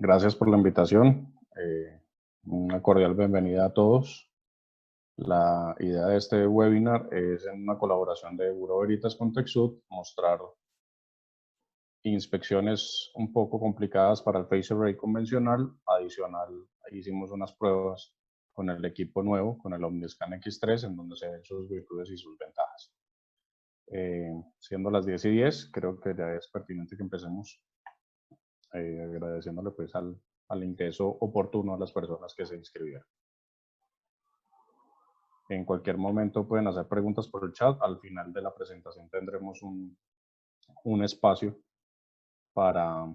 Gracias por la invitación. Una cordial bienvenida a todos. La idea de este webinar es, en una colaboración de Bureau Veritas con TechSoup, mostrar inspecciones un poco complicadas para el Phased Array convencional. Adicional, hicimos unas pruebas con el equipo nuevo, con el OmniScan X3, en donde se ven sus virtudes y sus ventajas. Siendo las 10:10, creo que ya es pertinente que empecemos agradeciéndole pues al ingreso oportuno a las personas que se inscribieron. En cualquier momento pueden hacer preguntas por el chat. Al final de la presentación tendremos un espacio para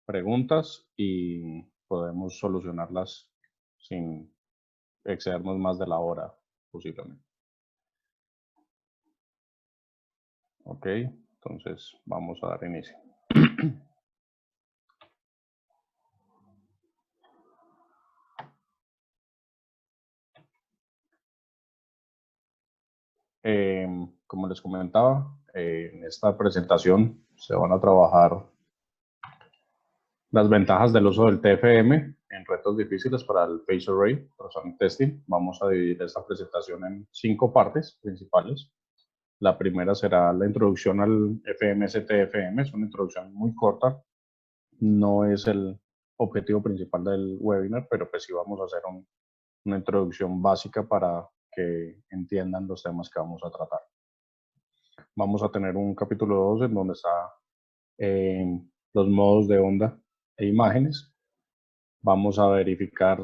preguntas y podemos solucionarlas sin excedernos más de la hora posiblemente. Ok, entonces vamos a dar inicio. Como les comentaba, en esta presentación se van a trabajar las ventajas del uso del TFM en retos difíciles para el Phased Array Performance Testing. Vamos a dividir esta presentación en 5 partes principales. La primera será la introducción al FMS-TFM. Es una introducción muy corta. No es el objetivo principal del webinar, pero pues sí vamos a hacer una introducción básica para que entiendan los temas que vamos a tratar. Vamos a tener un capítulo 2 en donde está los modos de onda e imágenes. Vamos a verificar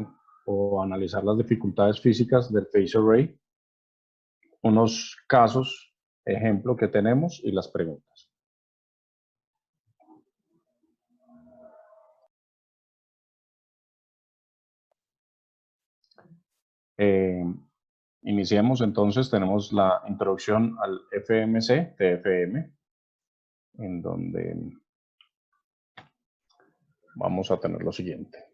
o analizar las dificultades físicas del Phased Array, unos casos, ejemplo que tenemos y las preguntas. Iniciemos entonces, tenemos la introducción al FMC-TFM, en donde vamos a tener lo siguiente.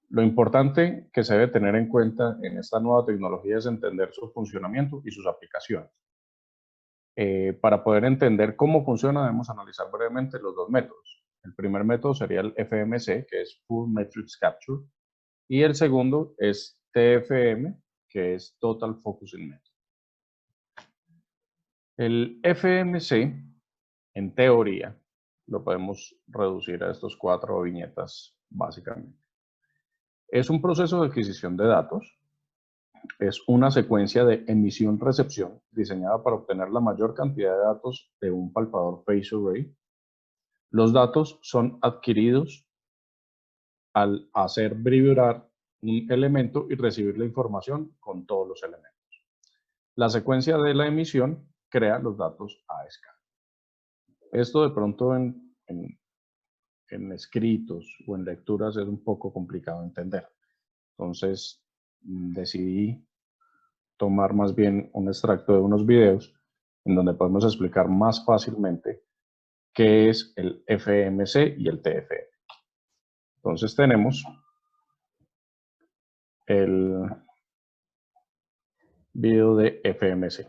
Lo importante que se debe tener en cuenta en esta nueva tecnología es entender su funcionamiento y sus aplicaciones. Para poder entender cómo funciona, debemos analizar brevemente los dos métodos. El primer método sería el FMC, que es Full Matrix Capture, y el segundo es TFM, que es Total Focusing Method. El FMC, en teoría, lo podemos reducir a estos 4 viñetas, básicamente. Es un proceso de adquisición de datos. Es una secuencia de emisión-recepción diseñada para obtener la mayor cantidad de datos de un palpador Phased Array. Los datos son adquiridos al hacer vibrar un elemento y recibir la información con todos los elementos. La secuencia de la emisión crea los datos a escala. Esto de pronto en escritos o en lecturas es un poco complicado de entender. Entonces decidí tomar más bien un extracto de unos videos en donde podemos explicar más fácilmente qué es el FMC y el TFM. Entonces tenemos el video de FMC.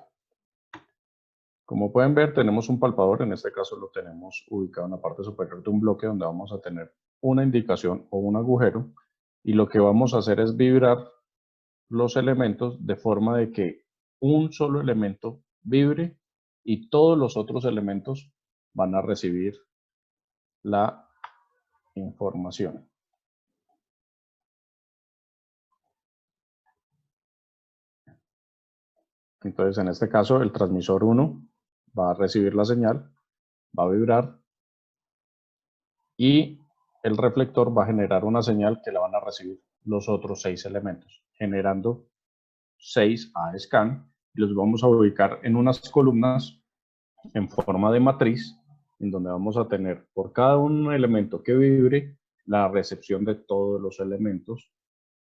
Como pueden ver, tenemos un palpador. En este caso lo tenemos ubicado en la parte superior de un bloque donde vamos a tener una indicación o un agujero, y lo que vamos a hacer es vibrar los elementos de forma de que un solo elemento vibre y todos los otros elementos van a recibir la información. Entonces, en este caso, el transmisor 1 va a recibir la señal, va a vibrar, y el reflector va a generar una señal que la van a recibir los otros 6 elementos, generando 6 AES-CAN, y los vamos a ubicar en unas columnas en forma de matriz, en donde vamos a tener por cada un elemento que vibre la recepción de todos los elementos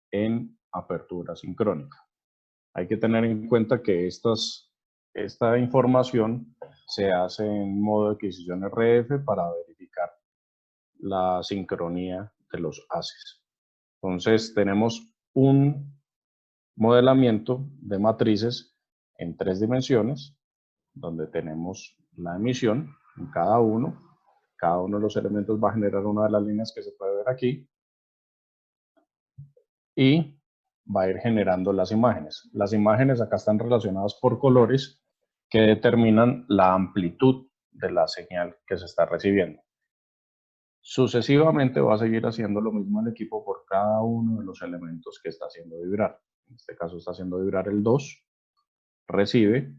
en apertura sincrónica. Hay que tener en cuenta que esta información se hace en modo de adquisición RF para verificar la sincronía de los haces. Entonces tenemos un modelamiento de matrices en 3 dimensiones, donde tenemos la emisión en cada uno de los elementos va a generar una de las líneas que se puede ver aquí, y va a ir generando las imágenes. Las imágenes acá están relacionadas por colores que determinan la amplitud de la señal que se está recibiendo. Sucesivamente va a seguir haciendo lo mismo el equipo por cada uno de los elementos que está haciendo vibrar. En este caso está haciendo vibrar el 2, recibe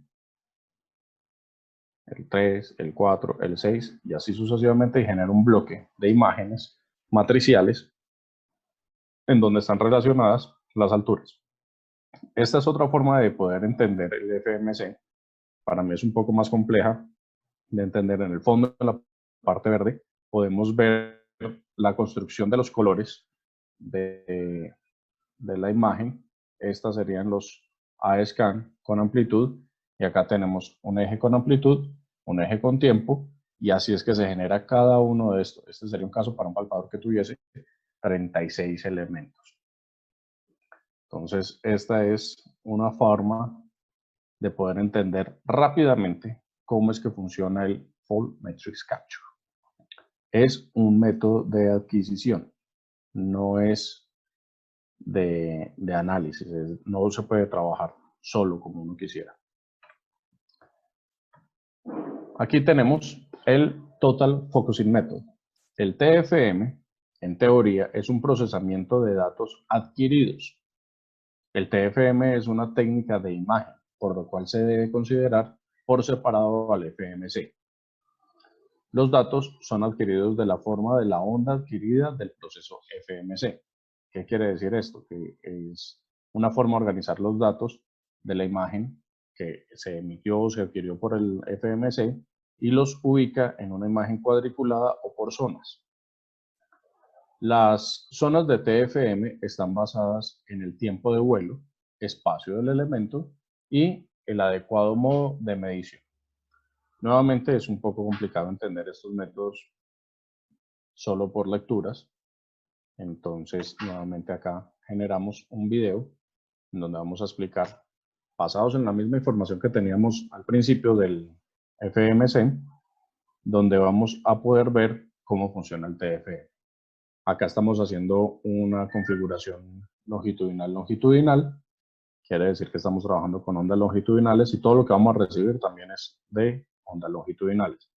el 3, el 4, el 6 y así sucesivamente, y genera un bloque de imágenes matriciales en donde están relacionadas las alturas. Esta es otra forma de poder entender el FMC. Para mí es un poco más compleja de entender. En el fondo, en la parte verde, podemos ver la construcción de los colores de la imagen. Estas serían los ASCAN con amplitud, y acá tenemos un eje con amplitud, un eje con tiempo, y así es que se genera cada uno de estos. Este sería un caso para un palpador que tuviese 36 elementos. Entonces, esta es una forma de poder entender rápidamente cómo es que funciona el Full Matrix Capture. Es un método de adquisición, no es de análisis, no se puede trabajar solo como uno quisiera. Aquí tenemos el Total Focusing Method. El TFM, en teoría, es un procesamiento de datos adquiridos. El TFM es una técnica de imagen, por lo cual se debe considerar por separado al FMC. Los datos son adquiridos de la forma de la onda adquirida del proceso FMC. ¿Qué quiere decir esto? Que es una forma de organizar los datos de la imagen que se emitió o se adquirió por el FMC y los ubica en una imagen cuadriculada o por zonas. Las zonas de TFM están basadas en el tiempo de vuelo, espacio del elemento y el adecuado modo de medición. Nuevamente es un poco complicado entender estos métodos solo por lecturas. Entonces, nuevamente acá generamos un video en donde vamos a explicar, basados en la misma información que teníamos al principio del FMC, donde vamos a poder ver cómo funciona el TFM. Acá estamos haciendo una configuración longitudinal. Quiere decir que estamos trabajando con ondas longitudinales y todo lo que vamos a recibir también es de ondas longitudinales.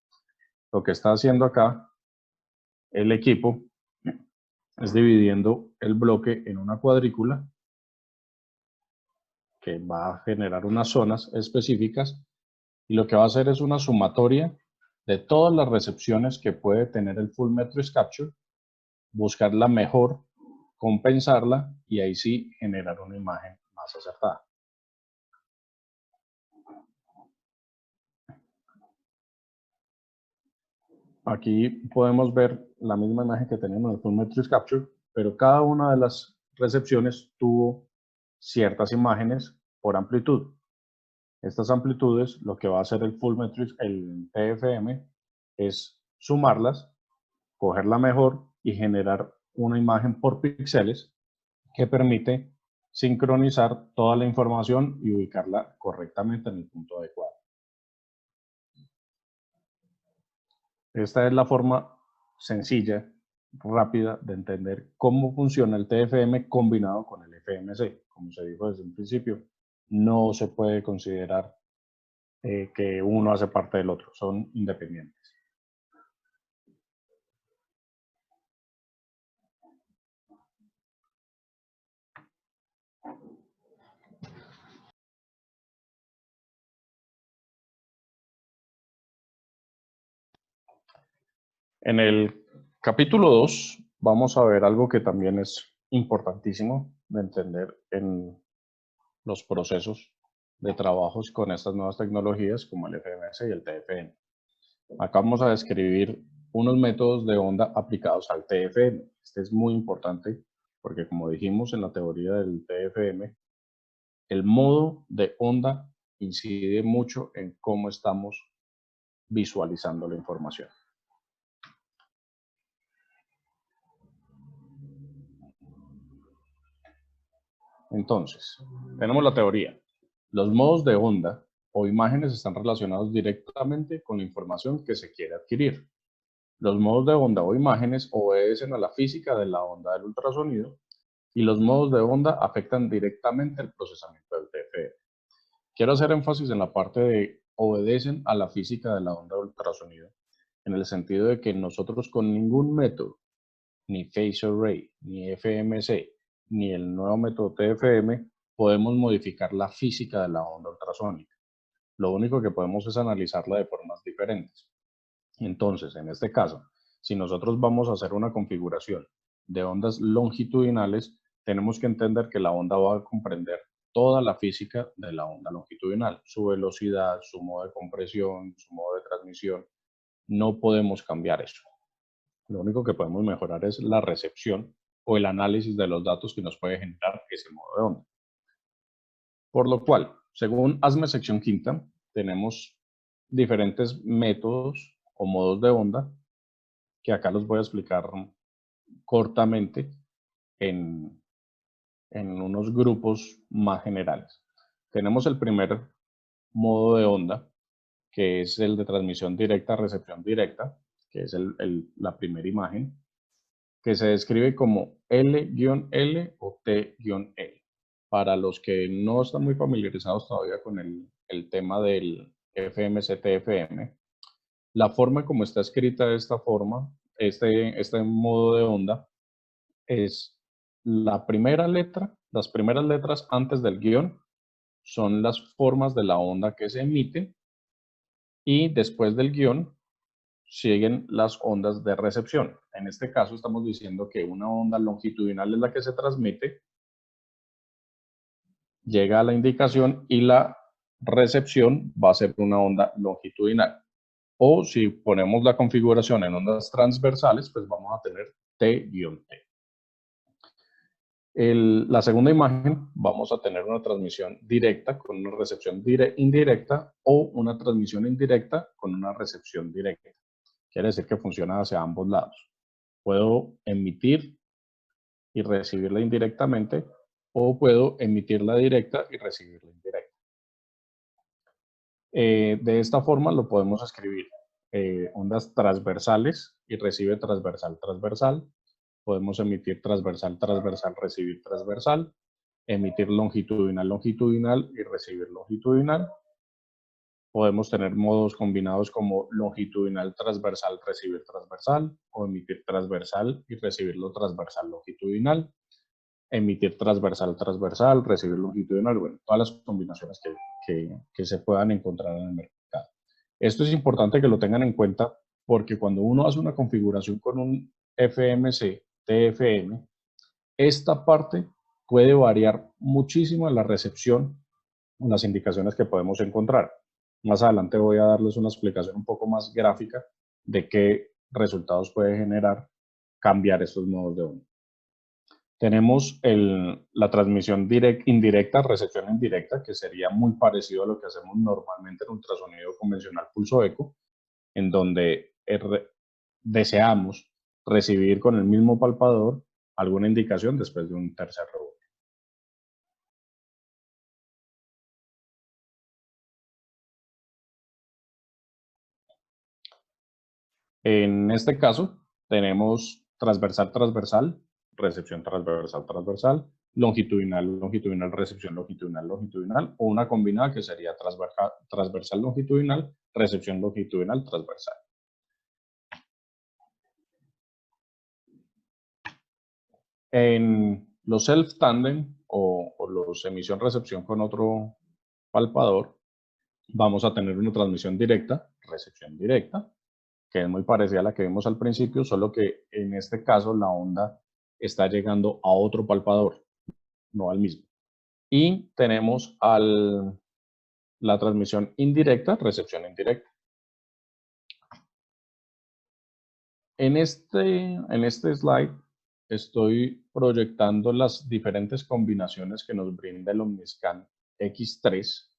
Lo que está haciendo acá el equipo es dividiendo el bloque en una cuadrícula que va a generar unas zonas específicas, y lo que va a hacer es una sumatoria de todas las recepciones que puede tener el Full Matrix Capture, buscar la mejor, compensarla y ahí sí generar una imagen más acertada. Aquí podemos ver la misma imagen que teníamos en el Full Matrix Capture, pero cada una de las recepciones tuvo ciertas imágenes por amplitud. Estas amplitudes, lo que va a hacer el Full Matrix, el TFM, es sumarlas, coger la mejor y generar una imagen por píxeles que permite sincronizar toda la información y ubicarla correctamente en el punto adecuado. Esta es la forma sencilla, rápida de entender cómo funciona el TFM combinado con el FMC. Como se dijo desde un principio, no se puede considerar que uno hace parte del otro, son independientes. En el capítulo 2 vamos a ver algo que también es importantísimo de entender en los procesos de trabajos con estas nuevas tecnologías como el FMS y el TFM. Acá vamos a describir unos métodos de onda aplicados al TFM. Este es muy importante porque, como dijimos en la teoría del TFM, el modo de onda incide mucho en cómo estamos visualizando la información. Entonces, tenemos la teoría. Los modos de onda o imágenes están relacionados directamente con la información que se quiere adquirir. Los modos de onda o imágenes obedecen a la física de la onda del ultrasonido y los modos de onda afectan directamente el procesamiento del TFR. Quiero hacer énfasis en la parte de obedecen a la física de la onda de ultrasonido, en el sentido de que nosotros con ningún método, ni Phase Array, ni FMC, ni el nuevo método TFM, podemos modificar la física de la onda ultrasónica. Lo único que podemos es analizarla de formas diferentes. Entonces, en este caso, si nosotros vamos a hacer una configuración de ondas longitudinales, tenemos que entender que la onda va a comprender toda la física de la onda longitudinal, su velocidad, su modo de compresión, su modo de transmisión. No podemos cambiar eso. Lo único que podemos mejorar es la recepción o el análisis de los datos que nos puede generar ese modo de onda. Por lo cual, según ASME sección quinta, tenemos diferentes métodos o modos de onda que acá los voy a explicar cortamente en unos grupos más generales. Tenemos el primer modo de onda, que es el de transmisión directa, recepción directa, que es la primera imagen, que se describe como L-L o T-L. Para los que no están muy familiarizados todavía con el tema del FMC-TFM, la forma como está escrita de esta forma, este modo de onda, es la primera letra, las primeras letras antes del guión son las formas de la onda que se emite y después del guión siguen las ondas de recepción. En este caso estamos diciendo que una onda longitudinal es la que se transmite, llega a la indicación y la recepción va a ser una onda longitudinal. O si ponemos la configuración en ondas transversales, pues vamos a tener T-T. La segunda imagen, vamos a tener una transmisión directa con una recepción indirecta o una transmisión indirecta con una recepción directa. Quiere decir que funciona hacia ambos lados. Puedo emitir y recibirla indirectamente o puedo emitirla directa y recibirla indirecta. De esta forma lo podemos escribir ondas transversales y recibe transversal, transversal. Podemos emitir transversal, transversal, recibir transversal. Emitir longitudinal, longitudinal y recibir longitudinal. Podemos tener modos combinados como longitudinal, transversal, recibir transversal, o emitir transversal y recibirlo transversal, longitudinal. Emitir transversal, transversal, recibir longitudinal, bueno, todas las combinaciones que se puedan encontrar en el mercado. Esto es importante que lo tengan en cuenta porque cuando uno hace una configuración con un FMC, TFM, esta parte puede variar muchísimo en la recepción, en las indicaciones que podemos encontrar. Más adelante voy a darles una explicación un poco más gráfica de qué resultados puede generar cambiar estos modos de onda. Tenemos la transmisión indirecta, recepción indirecta, que sería muy parecido a lo que hacemos normalmente en ultrasonido convencional pulso eco, en donde deseamos recibir con el mismo palpador alguna indicación después de un tercer rebote. En este caso, tenemos transversal, transversal, recepción transversal, transversal, longitudinal, longitudinal, recepción longitudinal, longitudinal, o una combinada que sería transversal, longitudinal, recepción longitudinal, transversal. En los self-tandem o los emisión-recepción con otro palpador, vamos a tener una transmisión directa, recepción directa, que es muy parecida a la que vimos al principio, solo que en este caso la onda está llegando a otro palpador, no al mismo. Y tenemos la transmisión indirecta, recepción indirecta. En este slide estoy proyectando las diferentes combinaciones que nos brinda el Omniscan X3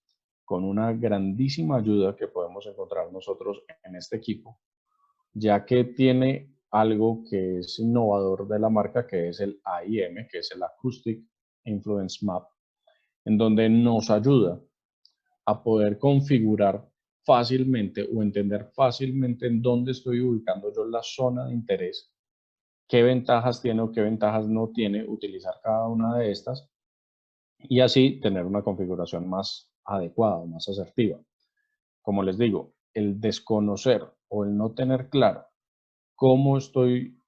con una grandísima ayuda que podemos encontrar nosotros en este equipo, ya que tiene algo que es innovador de la marca, que es el AIM, que es el Acoustic Influence Map, en donde nos ayuda a poder configurar fácilmente o entender fácilmente en dónde estoy ubicando yo la zona de interés qué ventajas tiene o qué ventajas no tiene utilizar cada una de estas y así tener una configuración más adecuada, más asertiva. Como les digo, el desconocer o el no tener claro cómo estoy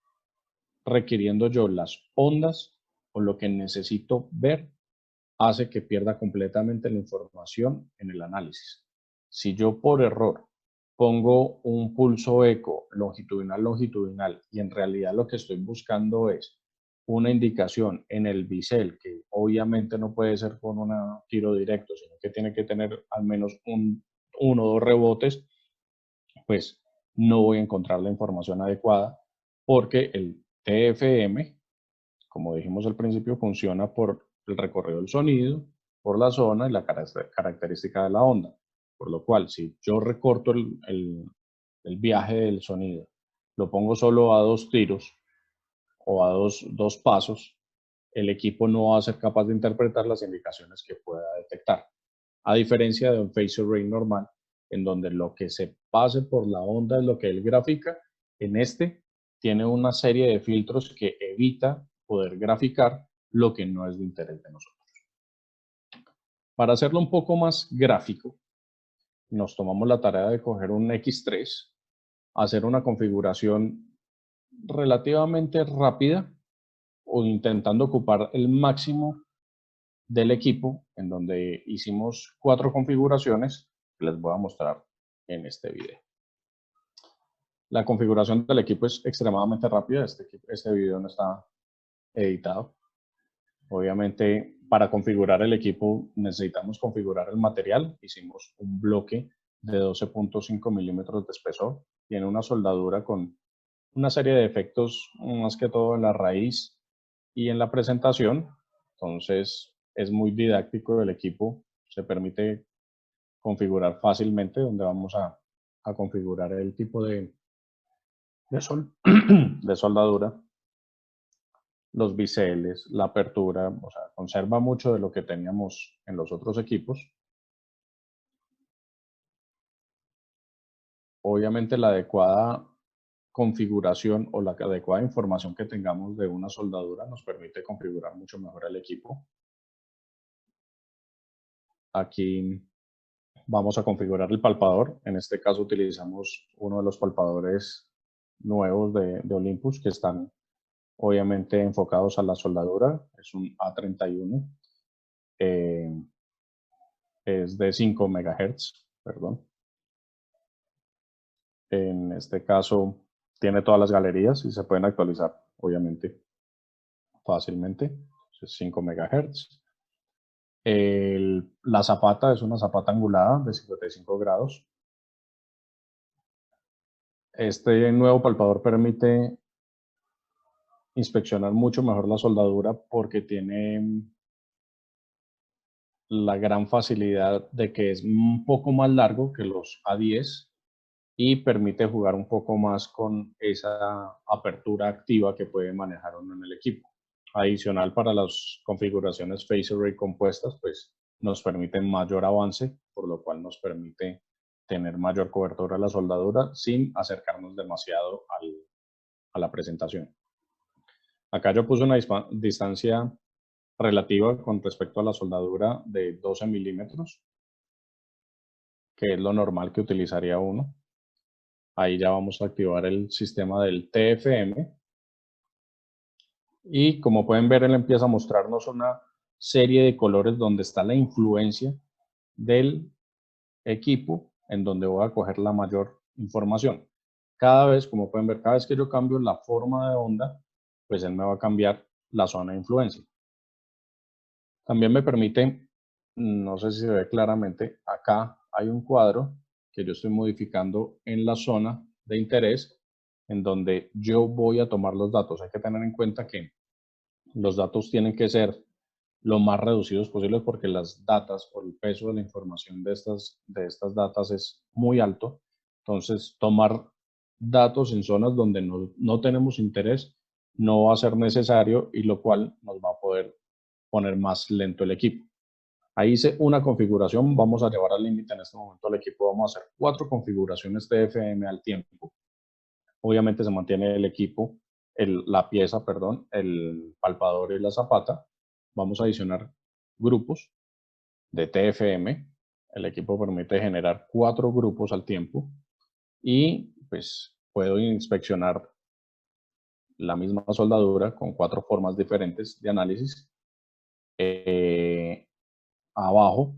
requiriendo yo las ondas o lo que necesito ver hace que pierda completamente la información en el análisis. Si yo por error pongo un pulso eco longitudinal y en realidad lo que estoy buscando es una indicación en el bisel, que obviamente no puede ser con un tiro directo, sino que tiene que tener al menos uno o dos rebotes, pues no voy a encontrar la información adecuada porque el TFM, como dijimos al principio, funciona por el recorrido del sonido, por la zona y la característica de la onda. Por lo cual, si yo recorto el viaje del sonido, lo pongo solo a 2 tiros o a dos pasos, el equipo no va a ser capaz de interpretar las indicaciones que pueda detectar. A diferencia de un phase array normal, en donde lo que se pase por la onda es lo que él grafica, en este tiene una serie de filtros que evita poder graficar lo que no es de interés de nosotros. Para hacerlo un poco más gráfico, nos tomamos la tarea de coger un X3, hacer una configuración relativamente rápida o intentando ocupar el máximo del equipo, en donde hicimos 4 configuraciones que les voy a mostrar en este video. La configuración del equipo es extremadamente rápida. Este video no está editado. Obviamente, para configurar el equipo necesitamos configurar el material. Hicimos un bloque de 12.5 milímetros de espesor. Tiene una soldadura con una serie de efectos, más que todo en la raíz y en la presentación. Entonces, es muy didáctico el equipo. Se permite configurar fácilmente, donde vamos a configurar el tipo de de soldadura, los biseles, la apertura, o sea, conserva mucho de lo que teníamos en los otros equipos. Obviamente la adecuada configuración o la adecuada información que tengamos de una soldadura nos permite configurar mucho mejor el equipo. Aquí vamos a configurar el palpador. En este caso utilizamos uno de los palpadores nuevos de Olympus que están obviamente enfocados a la soldadura. Es un A31. Es de 5 MHz, perdón. En este caso tiene todas las galerías y se pueden actualizar, obviamente, fácilmente. Es 5 MHz. La zapata es una zapata angulada de 55 grados. Este nuevo palpador permite inspeccionar mucho mejor la soldadura porque tiene la gran facilidad de que es un poco más largo que los A10 y permite jugar un poco más con esa apertura activa que puede manejar uno en el equipo. Adicional, para las configuraciones phase array compuestas, pues nos permite mayor avance, por lo cual nos permite tener mayor cobertura a la soldadura sin acercarnos demasiado a la presentación. Acá yo puse una distancia relativa con respecto a la soldadura de 12 milímetros, que es lo normal que utilizaría uno. Ahí ya vamos a activar el sistema del TFM. Y como pueden ver, él empieza a mostrarnos una serie de colores donde está la influencia del equipo en donde voy a coger la mayor información. Cada vez, como pueden ver, cada vez que yo cambio la forma de onda, pues él me va a cambiar la zona de influencia. También me permite, no sé si se ve claramente, acá hay un cuadro que yo estoy modificando en la zona de interés en donde yo voy a tomar los datos. Hay que tener en cuenta que los datos tienen que ser lo más reducidos posibles porque las datas o el peso de la información de estas datas es muy alto. Entonces, tomar datos en zonas donde no tenemos interés no va a ser necesario y lo cual nos va a poder poner más lento el equipo. Ahí hice una configuración, vamos a llevar al límite en este momento al equipo, vamos a hacer 4 configuraciones TFM al tiempo. Obviamente se mantiene el equipo la pieza, perdón, el palpador y la zapata, vamos a adicionar grupos de TFM. El equipo permite generar 4 grupos al tiempo y pues puedo inspeccionar la misma soldadura con 4 formas diferentes de análisis. Abajo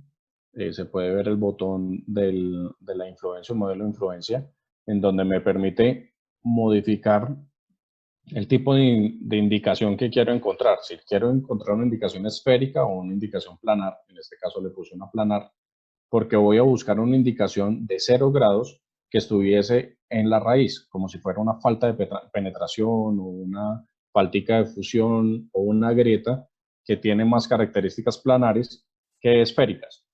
se puede ver el botón de la influencia, el modelo de influencia, en donde me permite modificar el tipo de indicación que quiero encontrar. Si quiero encontrar una indicación esférica o una indicación planar, en este caso le puse una planar, porque voy a buscar una indicación de 0 grados que estuviese en la raíz, como si fuera una falta de penetración o una faltica de fusión o una grieta que tiene más características planares que esféricas.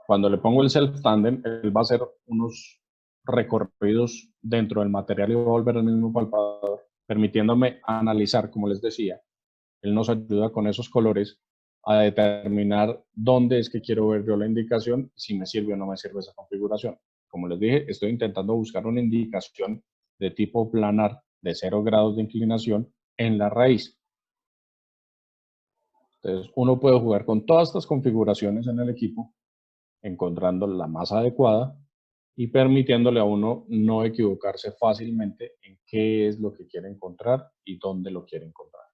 Cuando le pongo el self-tandem, él va a hacer unos recorridos dentro del material y va a volver al mismo palpador, permitiéndome analizar, como les decía. Él nos ayuda con esos colores a determinar dónde es que quiero ver yo la indicación, si me sirve o no me sirve esa configuración. Como les dije, estoy intentando buscar una indicación de tipo planar de 0 grados de inclinación en la raíz. Entonces, uno puede jugar con todas estas configuraciones en el equipo, encontrando la más adecuada y permitiéndole a uno no equivocarse fácilmente en qué es lo que quiere encontrar y dónde lo quiere encontrar.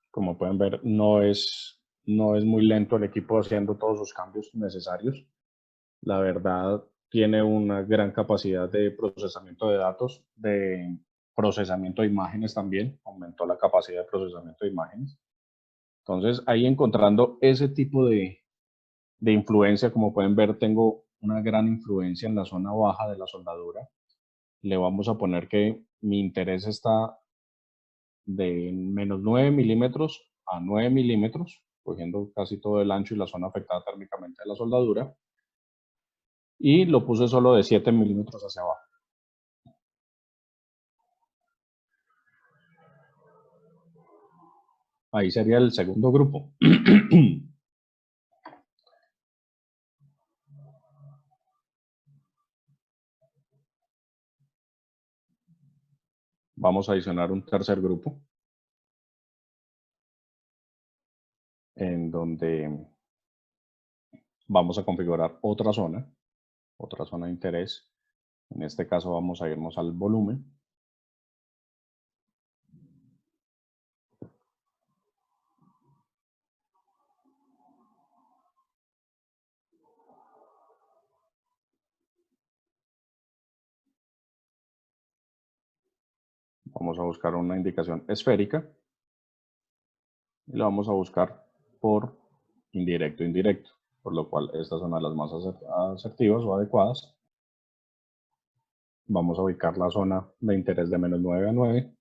Como pueden ver, no es muy lento el equipo haciendo todos los cambios necesarios. La verdad, tiene una gran capacidad de procesamiento de datos, de procesamiento de imágenes también. Aumentó la capacidad de procesamiento de imágenes. Entonces, ahí encontrando ese tipo de influencia, como pueden ver, tengo una gran influencia en la zona baja de la soldadura. Le vamos a poner que mi interés está de menos 9 milímetros a 9 milímetros, cogiendo casi todo el ancho y la zona afectada térmicamente de la soldadura. Y lo puse solo de 7 milímetros hacia abajo. Ahí sería el segundo grupo. Vamos a adicionar un tercer grupo, en donde vamos a configurar otra zona de interés. En este caso vamos a irnos al volumen. Vamos a buscar una indicación esférica y la vamos a buscar por indirecto, indirecto, por lo cual estas son las más asertivas o adecuadas. Vamos a ubicar la zona de interés de menos 9 a 9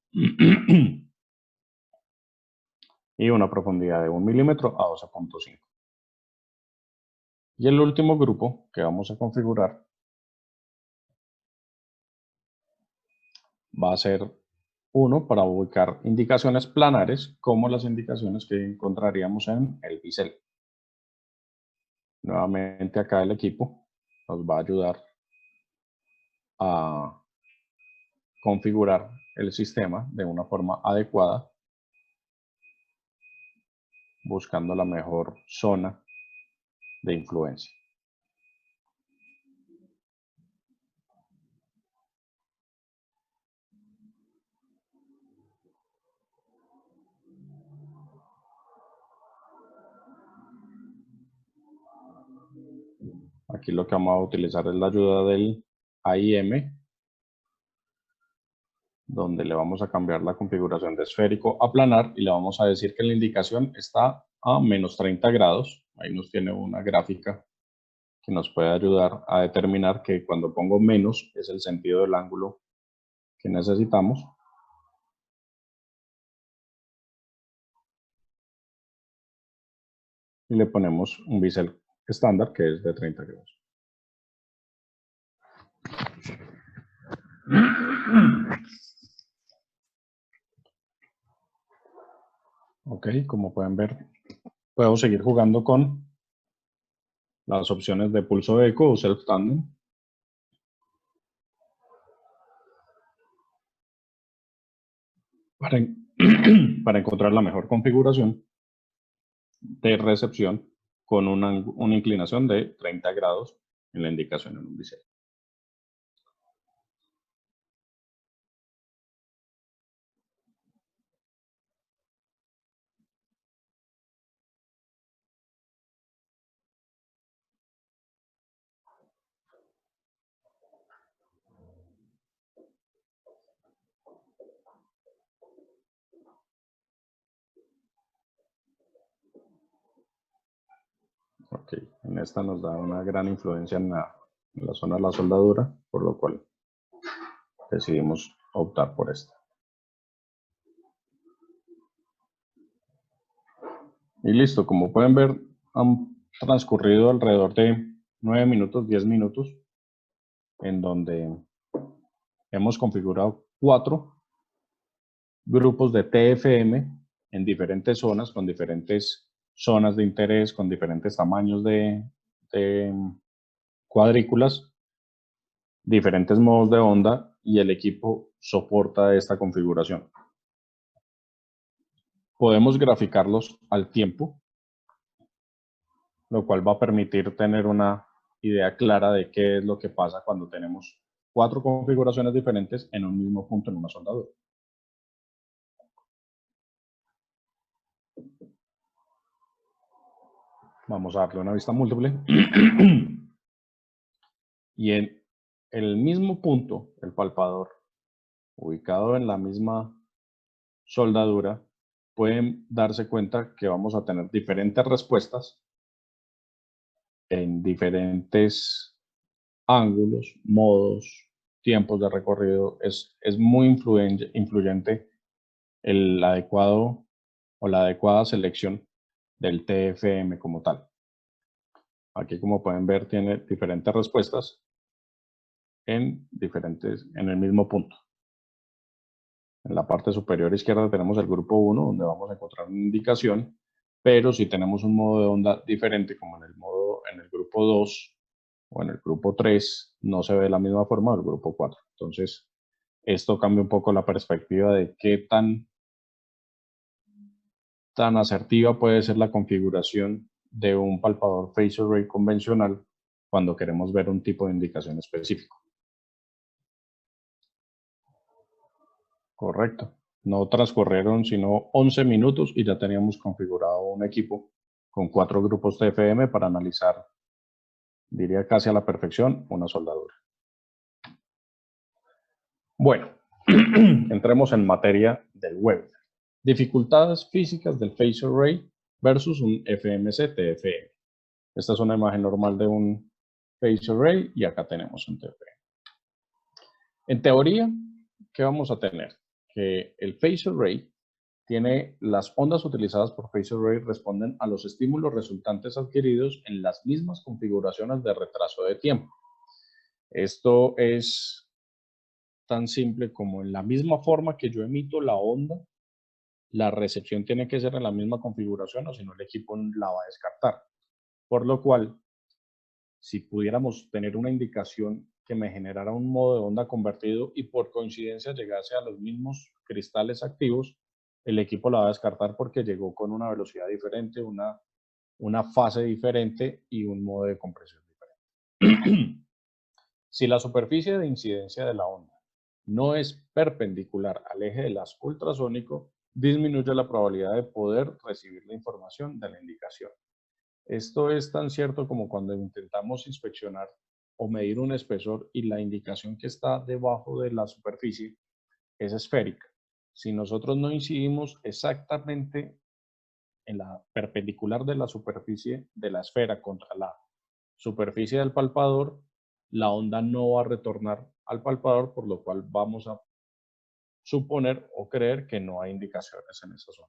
y una profundidad de 1 milímetro a 12.5. Y el último grupo que vamos a configurar va a ser uno para ubicar indicaciones planares como las indicaciones que encontraríamos en el bisel. Nuevamente acá el equipo nos va a ayudar a configurar el sistema de una forma adecuada, buscando la mejor zona de influencia. Aquí lo que vamos a utilizar es la ayuda del AIM, donde le vamos a cambiar la configuración de esférico a planar y le vamos a decir que la indicación está a menos 30 grados. Ahí nos tiene una gráfica que nos puede ayudar a determinar que cuando pongo menos es el sentido del ángulo que necesitamos. y le ponemos un bisel estándar que es de 30 grados. Ok, como pueden ver, puedo seguir jugando con las opciones de pulso eco o self tandem. Para encontrar la mejor configuración de recepción con una inclinación de 30 grados en la indicación en un bisel. Ok, en esta nos da una gran influencia en la zona de la soldadura, por lo cual decidimos optar por esta. Y listo, como pueden ver, han transcurrido alrededor de 9 minutos, 10 minutos, en donde hemos configurado 4 grupos de TFM en diferentes zonas, con diferentes zonas de interés, con diferentes tamaños de cuadrículas, diferentes modos de onda, y el equipo soporta esta configuración. Podemos graficarlos al tiempo, lo cual va a permitir tener una idea clara de qué es lo que pasa cuando tenemos 4 configuraciones diferentes en un mismo punto en una soldadura. Vamos a darle una vista múltiple. Y en el mismo punto, el palpador, ubicado en la misma soldadura, pueden darse cuenta que vamos a tener diferentes respuestas en diferentes ángulos, modos, tiempos de recorrido. Es muy influyente el adecuado o la adecuada selección del TFM como tal. Aquí, como pueden ver, tiene diferentes respuestas en el mismo punto. En la parte superior izquierda tenemos el grupo 1, donde vamos a encontrar una indicación, pero si tenemos un modo de onda diferente, como en el grupo 2 o en el grupo 3, no se ve de la misma forma del grupo 4. Entonces, esto cambia un poco la perspectiva de qué tan asertiva puede ser la configuración de un palpador phased array convencional cuando queremos ver un tipo de indicación específico. Correcto. No transcurrieron sino 11 minutos y ya teníamos configurado un equipo con 4 grupos TFM para analizar, diría casi a la perfección, una soldadura. Bueno, entremos en materia del webinar. Dificultades físicas del phased array versus un FMC TFM. Esta es una imagen normal de un phased array y acá tenemos un TFM. En teoría, ¿qué vamos a tener? Que el phased array tiene las ondas utilizadas por phased array responden a los estímulos resultantes adquiridos en las mismas configuraciones de retraso de tiempo. Esto es tan simple como en la misma forma que yo emito la onda, la recepción tiene que ser en la misma configuración o si no el equipo la va a descartar. Por lo cual, si pudiéramos tener una indicación que me generara un modo de onda convertido y por coincidencia llegase a los mismos cristales activos, el equipo la va a descartar porque llegó con una velocidad diferente, una fase diferente y un modo de compresión diferente. Si la superficie de incidencia de la onda no es perpendicular al eje del haz ultrasónico, disminuye la probabilidad de poder recibir la información de la indicación. Esto es tan cierto como cuando intentamos inspeccionar o medir un espesor y la indicación que está debajo de la superficie es esférica. Si nosotros no incidimos exactamente en la perpendicular de la superficie de la esfera contra la superficie del palpador, la onda no va a retornar al palpador, por lo cual vamos a suponer o creer que no hay indicaciones en esa zona.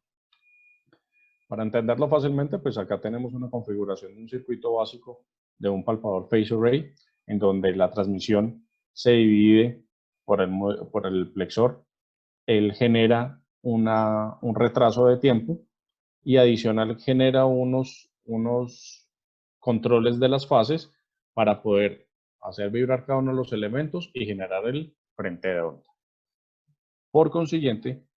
Para entenderlo fácilmente, pues acá tenemos una configuración de un circuito básico de un palpador phase array, en donde la transmisión se divide por el plexor. Él genera un retraso de tiempo y adicional genera unos controles de las fases para poder hacer vibrar cada uno de los elementos y generar el frente de onda. Por consiguiente,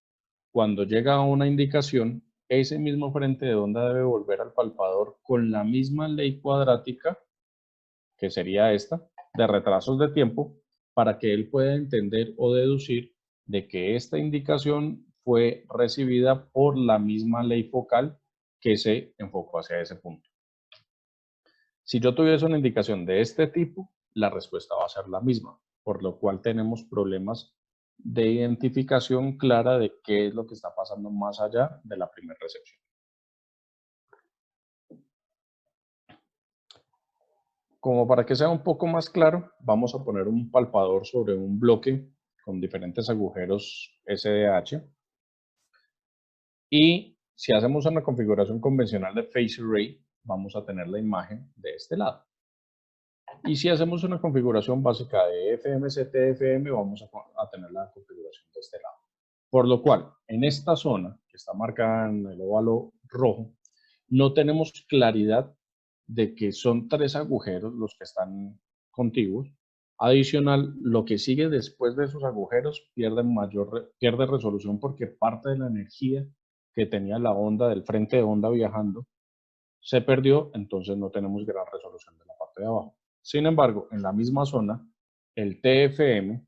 cuando llega una indicación, ese mismo frente de onda debe volver al palpador con la misma ley cuadrática, que sería esta, de retrasos de tiempo, para que él pueda entender o deducir de que esta indicación fue recibida por la misma ley focal que se enfocó hacia ese punto. Si yo tuviese una indicación de este tipo, la respuesta va a ser la misma, por lo cual tenemos problemas de identificación clara de qué es lo que está pasando más allá de la primera recepción. Como para que sea un poco más claro, vamos a poner un palpador sobre un bloque con diferentes agujeros SDH. Y si hacemos una configuración convencional de phase array, vamos a tener la imagen de este lado. Y si hacemos una configuración básica de FMCT-FM, vamos a tener la configuración de este lado. Por lo cual, en esta zona, que está marcada en el óvalo rojo, no tenemos claridad de que son 3 agujeros los que están contiguos. Adicional, lo que sigue después de esos agujeros pierde resolución porque parte de la energía que tenía la onda del frente de onda viajando se perdió, entonces no tenemos gran resolución de la parte de abajo. Sin embargo, en la misma zona, el TFM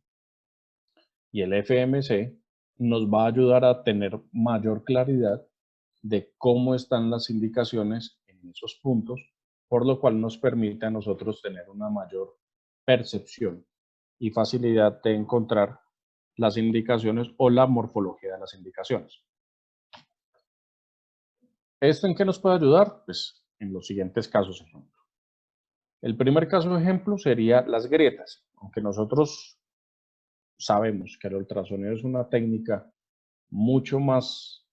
y el FMC nos va a ayudar a tener mayor claridad de cómo están las indicaciones en esos puntos, por lo cual nos permite a nosotros tener una mayor percepción y facilidad de encontrar las indicaciones o la morfología de las indicaciones. ¿Esto en qué nos puede ayudar? Pues en los siguientes casos ejemplo. El primer caso de ejemplo sería las grietas. Aunque nosotros sabemos que el ultrasonido es una técnica mucho más,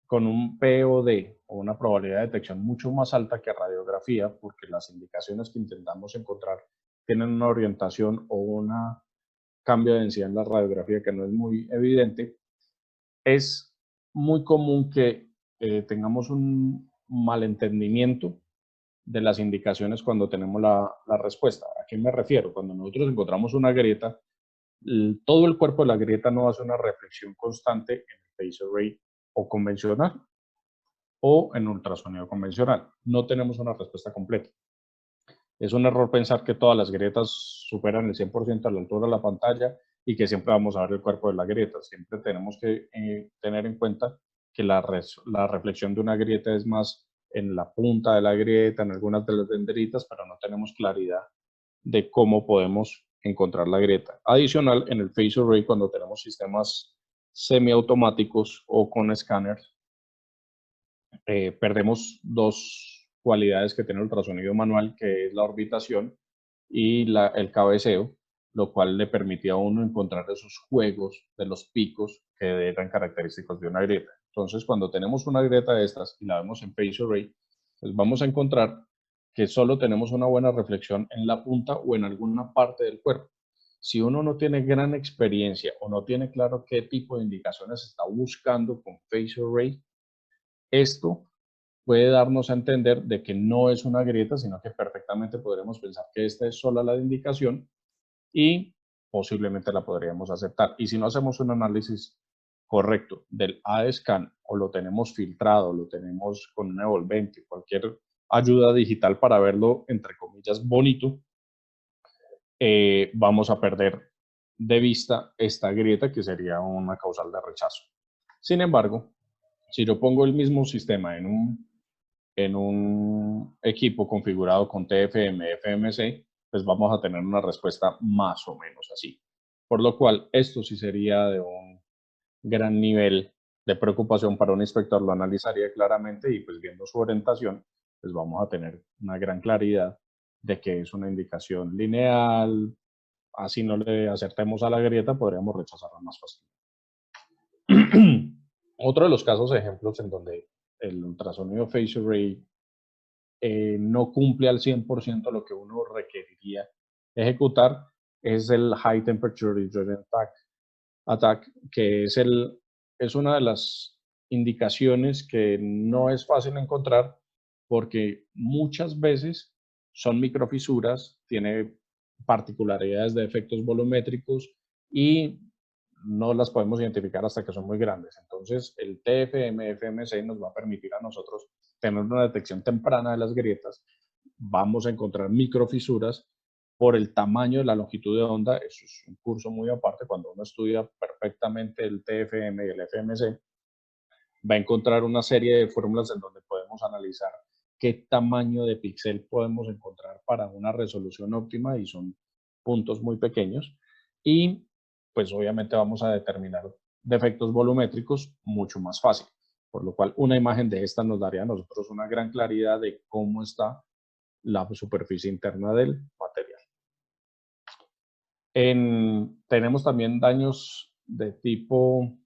con un POD o una probabilidad de detección mucho más alta que radiografía, porque las indicaciones que intentamos encontrar tienen una orientación o un cambio de densidad en la radiografía que no es muy evidente, es muy común que tengamos un malentendimiento de las indicaciones cuando tenemos la respuesta. ¿A qué me refiero? Cuando nosotros encontramos una grieta, todo el cuerpo de la grieta no hace una reflexión constante en el phase array o convencional o en ultrasonido convencional. No tenemos una respuesta completa. Es un error pensar que todas las grietas superan el 100% a la altura de la pantalla y que siempre vamos a ver el cuerpo de la grieta. Siempre tenemos que tener en cuenta que la reflexión de una grieta es más en la punta de la grieta, en algunas de las dendritas, pero no tenemos claridad de cómo podemos encontrar la grieta. Adicional, en el phase array, cuando tenemos sistemas semiautomáticos o con escáneres, perdemos dos cualidades que tiene el ultrasonido manual, que es la orbitación y el cabeceo, lo cual le permitía a uno encontrar esos juegos de los picos que eran característicos de una grieta. Entonces, cuando tenemos una grieta de estas y la vemos en phase array, pues vamos a encontrar que solo tenemos una buena reflexión en la punta o en alguna parte del cuerpo. Si uno no tiene gran experiencia o no tiene claro qué tipo de indicaciones está buscando con phase array, esto puede darnos a entender de que no es una grieta, sino que perfectamente podremos pensar que esta es sola la indicación y posiblemente la podríamos aceptar. Y si no hacemos un análisis correcto del AD-scan o lo tenemos filtrado, lo tenemos con un envolvente, cualquier ayuda digital para verlo, entre comillas, bonito, vamos a perder de vista esta grieta que sería una causal de rechazo. Sin embargo, si yo pongo el mismo sistema en un equipo configurado con TFM, FMC, pues vamos a tener una respuesta más o menos así. Por lo cual, esto sí sería de un gran nivel de preocupación para un inspector, lo analizaría claramente y pues viendo su orientación, pues vamos a tener una gran claridad de que es una indicación lineal, así no le acertemos a la grieta, podríamos rechazarla más fácil. Otro de los casos ejemplos en donde el ultrasonido phase array no cumple al 100% lo que uno requeriría ejecutar, es el High Temperature Hydrogen Attack, que es una de las indicaciones que no es fácil encontrar porque muchas veces son microfisuras, tiene particularidades de efectos volumétricos y no las podemos identificar hasta que son muy grandes. Entonces, el TFM-FMC nos va a permitir a nosotros tener una detección temprana de las grietas. Vamos a encontrar microfisuras por el tamaño de la longitud de onda. Eso es un curso muy aparte. Cuando uno estudia perfectamente el TFM y el FMC, va a encontrar una serie de fórmulas en donde podemos analizar qué tamaño de píxel podemos encontrar para una resolución óptima, y son puntos muy pequeños. Y pues obviamente vamos a determinar defectos volumétricos mucho más fácil, por lo cual una imagen de esta nos daría a nosotros una gran claridad de cómo está la superficie interna del material. Tenemos también daños de tipo,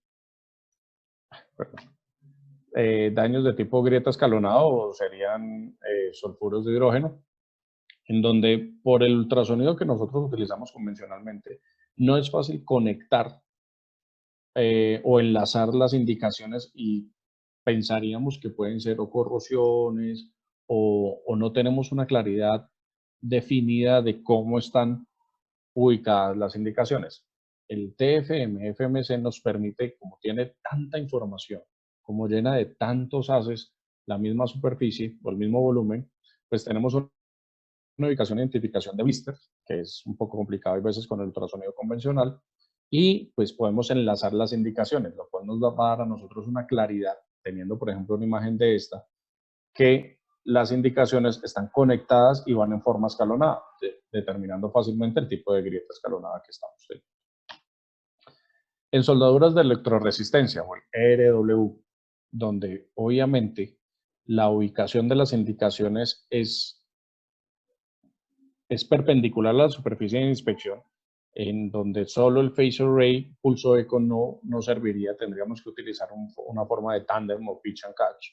daños de tipo grieta escalonado, o serían sulfuros de hidrógeno, en donde por el ultrasonido que nosotros utilizamos convencionalmente, no es fácil conectar o enlazar las indicaciones, y pensaríamos que pueden ser o corrosiones o no tenemos una claridad definida de cómo están ubicadas las indicaciones. El TFM-FMC nos permite, como tiene tanta información, como llena de tantos haces la misma superficie o el mismo volumen, pues tenemos una ubicación e identificación de blisters, que es un poco complicado a veces con el ultrasonido convencional, y pues podemos enlazar las indicaciones, lo cual nos va a dar a nosotros una claridad, teniendo por ejemplo una imagen de esta, que las indicaciones están conectadas y van en forma escalonada, determinando fácilmente el tipo de grieta escalonada que estamos teniendo. En soldaduras de electroresistencia, o el ERW, donde obviamente la ubicación de las indicaciones es perpendicular a la superficie de inspección, en donde solo el phase array pulso eco no serviría, tendríamos que utilizar una forma de tandem o pitch and catch,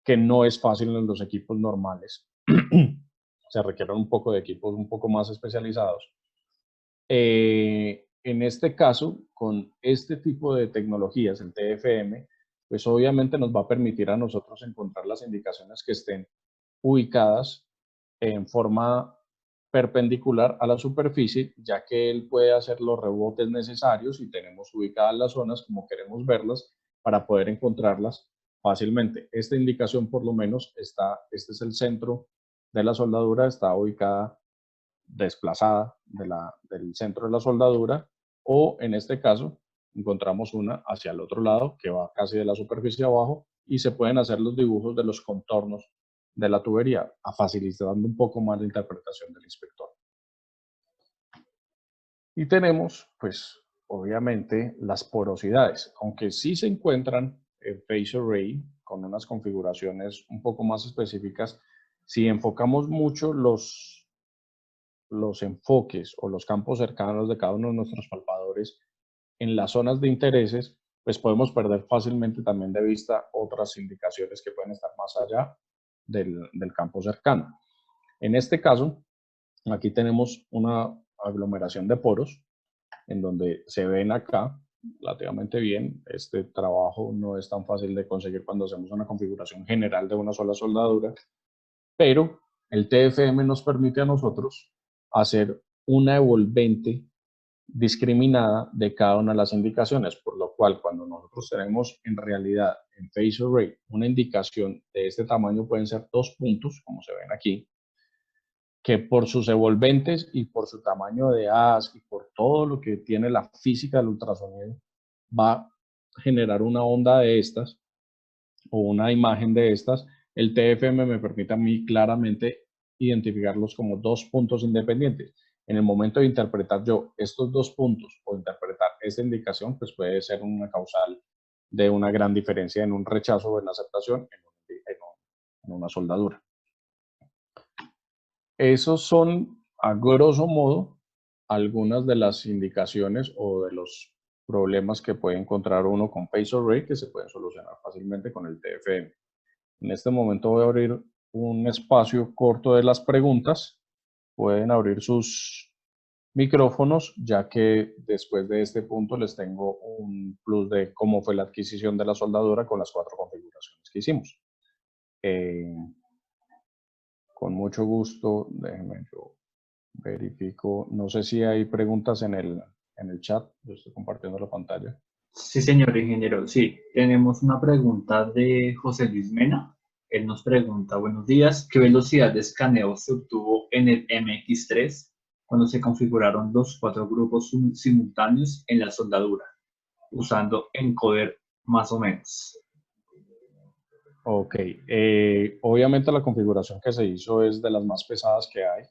que no es fácil en los equipos normales. Se requieren un poco de equipos un poco más especializados. En este caso, con este tipo de tecnologías, el TFM, pues obviamente nos va a permitir a nosotros encontrar las indicaciones que estén ubicadas en forma perpendicular a la superficie, ya que él puede hacer los rebotes necesarios y tenemos ubicadas las zonas como queremos verlas para poder encontrarlas fácilmente. Esta indicación por lo menos está, este es el centro de la soldadura, está ubicada desplazada del centro de la soldadura, o en este caso encontramos una hacia el otro lado que va casi de la superficie abajo, y se pueden hacer los dibujos de los contornos de la tubería, facilitando un poco más la interpretación del inspector. Y tenemos, pues, obviamente, las porosidades, aunque sí se encuentran en phase array con unas configuraciones un poco más específicas. Si enfocamos mucho los enfoques o los campos cercanos de cada uno de nuestros palpadores en las zonas de intereses, pues podemos perder fácilmente también de vista otras indicaciones que pueden estar más allá del campo cercano. En este caso, aquí tenemos una aglomeración de poros en donde se ven acá relativamente bien. Este trabajo no es tan fácil de conseguir cuando hacemos una configuración general de una sola soldadura, pero el TFM nos permite a nosotros hacer una envolvente discriminada de cada una de las indicaciones, por lo cual cuando nosotros tenemos en realidad en phase array una indicación de este tamaño, pueden ser 2 puntos, como se ven aquí, que por sus envolventes y por su tamaño de haz y por todo lo que tiene la física del ultrasonido, va a generar una onda de estas o una imagen de estas. El TFM me permite a mí claramente identificarlos como 2 puntos independientes. En el momento de interpretar yo estos 2 puntos o interpretar esta indicación, pues puede ser una causal de una gran diferencia en un rechazo o en la aceptación en una soldadura. Esos son, a grosso modo, algunas de las indicaciones o de los problemas que puede encontrar uno con phase array que se pueden solucionar fácilmente con el TFM. En este momento voy a abrir un espacio corto de las preguntas. Pueden abrir sus micrófonos, ya que después de este punto les tengo un plus de cómo fue la adquisición de la soldadura con las 4 configuraciones que hicimos. Con mucho gusto, déjenme yo verifico. No sé si hay preguntas en el chat. Yo estoy compartiendo la pantalla. Sí, señor ingeniero. Sí, tenemos una pregunta de José Luis Mena. Él nos pregunta, buenos días, ¿qué velocidad de escaneo se obtuvo en el MX3 cuando se configuraron los 4 grupos simultáneos en la soldadura, usando encoder más o menos? Ok, obviamente la configuración que se hizo es de las más pesadas que hay.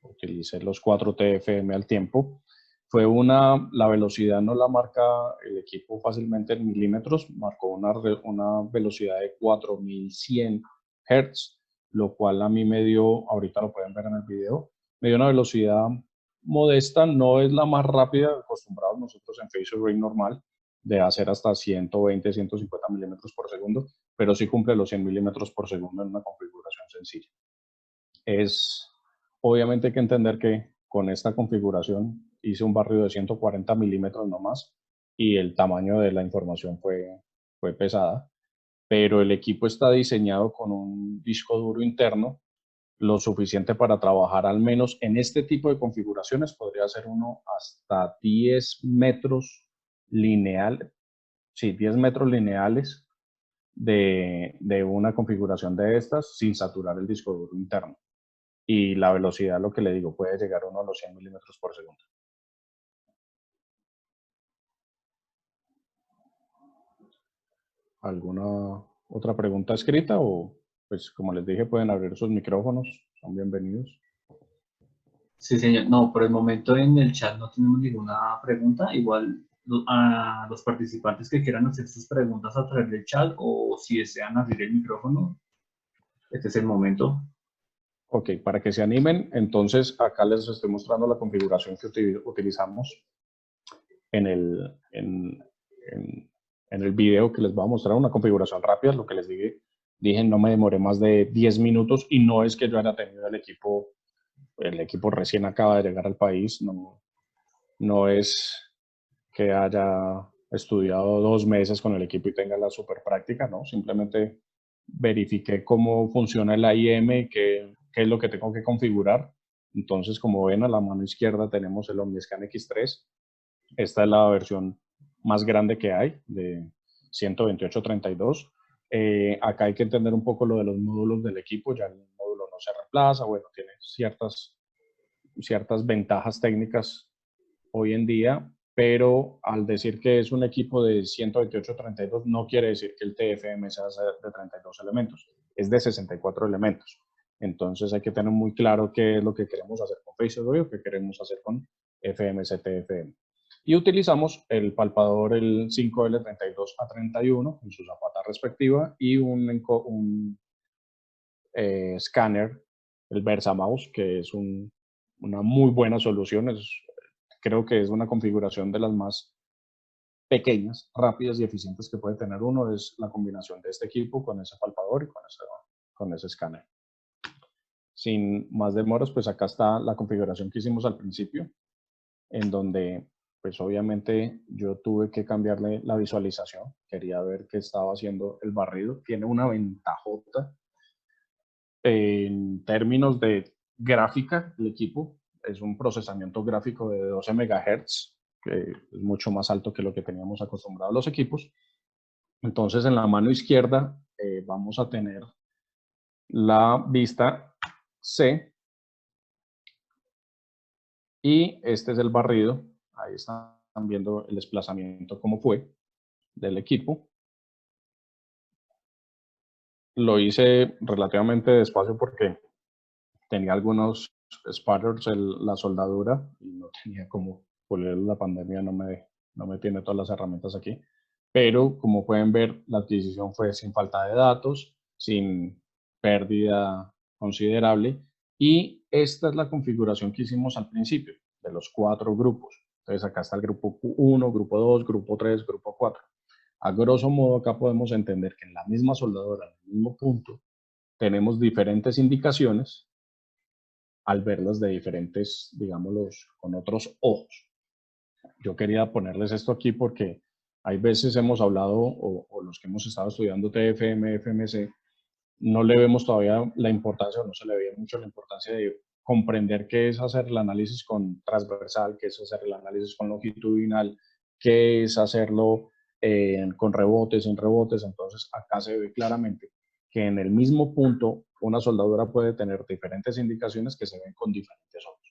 Utilicé los 4 TFM al tiempo. La velocidad no la marca el equipo fácilmente en milímetros, marcó una velocidad de 4100 Hz, lo cual a mí me dio, ahorita lo pueden ver en el video, me dio una velocidad modesta, no es la más rápida, acostumbrados nosotros en Phasor Ring normal, de hacer hasta 120, 150 milímetros por segundo, pero sí cumple los 100 milímetros por segundo en una configuración sencilla. Obviamente hay que entender que con esta configuración hice un barrido de 140 milímetros nomás y el tamaño de la información fue pesada, pero el equipo está diseñado con un disco duro interno lo suficiente para trabajar al menos en este tipo de configuraciones, podría ser uno hasta 10 metros lineal, sí, 10 metros lineales de una configuración de estas sin saturar el disco duro interno. Y la velocidad, lo que le digo, puede llegar uno a los 100 milímetros por segundo. ¿Alguna otra pregunta escrita? O, pues, como les dije, pueden abrir sus micrófonos, son bienvenidos. Sí, señor. No, por el momento en el chat no tenemos ninguna pregunta. Igual a los participantes que quieran hacer sus preguntas a través del chat o si desean abrir el micrófono, este es el momento. Ok, para que se animen, entonces acá les estoy mostrando la configuración que utilizamos en el video que les voy a mostrar, una configuración rápida, lo que les dije, no me demoré más de 10 minutos y no es que yo haya tenido el equipo recién acaba de llegar al país, no es que haya estudiado 2 meses con el equipo y tenga la super práctica, no, simplemente verifiqué cómo funciona el AIM, qué es lo que tengo que configurar. Entonces, como ven, a la mano izquierda tenemos el OmniScan X3. Esta es la versión más grande que hay, de 128/32. Acá hay que entender un poco lo de los módulos del equipo, ya el módulo no se reemplaza, bueno, tiene ciertas ventajas técnicas hoy en día, pero al decir que es un equipo de 128/32 no quiere decir que el TFM sea de 32 elementos, es de 64 elementos. Entonces hay que tener muy claro qué es lo que queremos hacer con FaceApp o qué queremos hacer con FMC-TFM. Y utilizamos el palpador, el 5L32A31 en su zapata respectiva y un escáner, el VersaMouse, que es una muy buena solución. Creo que es una configuración de las más pequeñas, rápidas y eficientes que puede tener uno. Es la combinación de este equipo con ese palpador y con ese escáner. Sin más demoras, pues acá está la configuración que hicimos al principio, en donde pues obviamente yo tuve que cambiarle la visualización. Quería ver qué estaba haciendo el barrido. Tiene una ventajota en términos de gráfica. El equipo es un procesamiento gráfico de 12 MHz, que es mucho más alto que lo que teníamos acostumbrados los equipos. Entonces, en la mano izquierda vamos a tener la vista C y este es el barrido. Ahí están viendo el desplazamiento, cómo fue del equipo. Lo hice relativamente despacio porque tenía algunos sputters en la soldadura y no tenía como pulir. La pandemia no me tiene todas las herramientas aquí. Pero como pueden ver, la adquisición fue sin falta de datos, sin pérdida considerable. Y esta es la configuración que hicimos al principio de los 4 grupos. Entonces acá está el grupo 1, grupo 2, grupo 3, grupo 4. A grosso modo, acá podemos entender que en la misma soldadura, en el mismo punto, tenemos diferentes indicaciones al verlas de diferentes, digámoslos, con otros ojos. Yo quería ponerles esto aquí porque hay veces hemos hablado, o los que hemos estado estudiando TFM, FMC, no le vemos todavía la importancia, o no se le ve mucho la importancia de comprender qué es hacer el análisis con transversal, qué es hacer el análisis con longitudinal, qué es hacerlo con rebotes, sin rebotes. Entonces acá se ve claramente que en el mismo punto una soldadura puede tener diferentes indicaciones que se ven con diferentes ojos.